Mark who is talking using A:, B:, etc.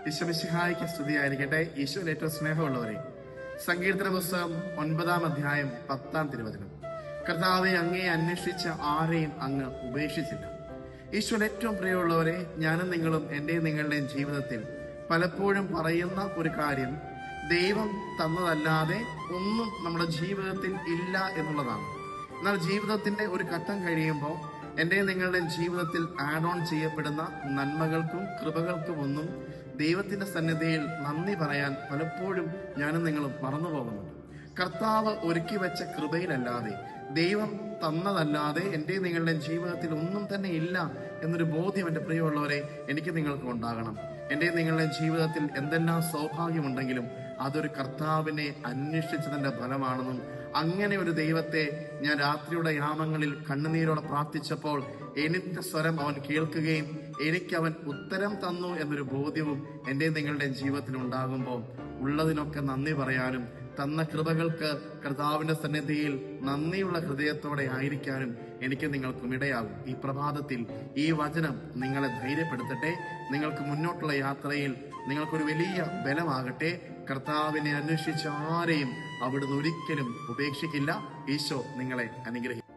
A: ഈശോമിശിഹായ്ക്ക് സ്തുതിയായിരിക്കട്ടെ. ഈശോയിൽ ഏറ്റവും സ്നേഹമുള്ളവരെ, സങ്കീർത്തന പുസ്തകം 9-ാം അധ്യായം 10-ാം തിരുവചനം. കർത്താവെ, അങ്ങേ അന്വേഷിച്ച ആരെയും അങ്ങ് ഉപേക്ഷിച്ചില്ല. ഈശോയിൽ ഏറ്റവും പ്രിയമുള്ളവരെ, ഞാനും നിങ്ങളും എന്റെയും നിങ്ങളുടെയും ജീവിതത്തിൽ പലപ്പോഴും പറയുന്ന ഒരു കാര്യം, ദൈവം തന്നതല്ലാതെ ഒന്നും നമ്മുടെ ജീവിതത്തിൽ ഇല്ല എന്നുള്ളതാണ്. എന്നാൽ ജീവിതത്തിന്റെ ഒരു ഘട്ടം കഴിയുമ്പോൾ എന്റെയും നിങ്ങളുടെയും ജീവിതത്തിൽ ആഡ് ഓൺ ചെയ്യപ്പെടുന്ന നന്മകൾക്കും കൃപകൾക്കും ഒന്നും ദൈവത്തിന്റെ സന്നിധിയിൽ നന്ദി പറയാൻ പലപ്പോഴും ഞാനും നിങ്ങളും മറന്നു പോകുന്നുണ്ട്. കർത്താവ് ഒരുക്കി വെച്ച കൃപയിലല്ലാതെ, ദൈവം തന്നതല്ലാതെ എന്റെയും നിങ്ങളുടെയും ജീവിതത്തിൽ ഒന്നും തന്നെ ഇല്ല എന്നൊരു ബോധ്യം എന്റെ പ്രിയമുള്ളവരെ എനിക്ക് നിങ്ങൾക്ക് ഉണ്ടാകണം. എന്റെയും നിങ്ങളുടെയും ജീവിതത്തിൽ എന്തെല്ലാം സൗഭാഗ്യമുണ്ടെങ്കിലും അതൊരു കർത്താവിനെ അന്വേഷിച്ചതിന്റെ ഫലമാണെന്നും, അങ്ങനെ ഒരു ദൈവത്തെ ഞാൻ രാത്രിയുടെ യാമങ്ങളിൽ കണ്ണുനീരോടെ പ്രാർത്ഥിച്ചപ്പോൾ എനിക്ക് സ്വരം അവൻ കേൾക്കുകയും എനിക്ക് അവൻ ഉത്തരം തന്നു എന്നൊരു ബോധ്യവും എന്റെ നിങ്ങളുടെയും ജീവിതത്തിൽ ഉണ്ടാകുമ്പോൾ ഉള്ളതിനൊക്കെ നന്ദി പറയാനും തന്ന കൃപകൾക്ക് കർത്താവിന്റെ സന്നിധിയിൽ നന്ദിയുള്ള ഹൃദയത്തോടെ ആയിരിക്കാനും എനിക്ക് നിങ്ങൾക്കും ഇടയാകും. ഈ പ്രഭാതത്തിൽ ഈ വചനം നിങ്ങളെ ധൈര്യപ്പെടുത്തട്ടെ. നിങ്ങൾക്ക് മുന്നോട്ടുള്ള യാത്രയിൽ നിങ്ങൾക്കൊരു വലിയ ബലമാകട്ടെ. കർത്താവിനെ അന്വേഷിച്ച ആരെയും അവിടുന്ന് ഒരിക്കലും ഉപേക്ഷിക്കില്ല. ഈശോ നിങ്ങളെ അനുഗ്രഹിക്കും.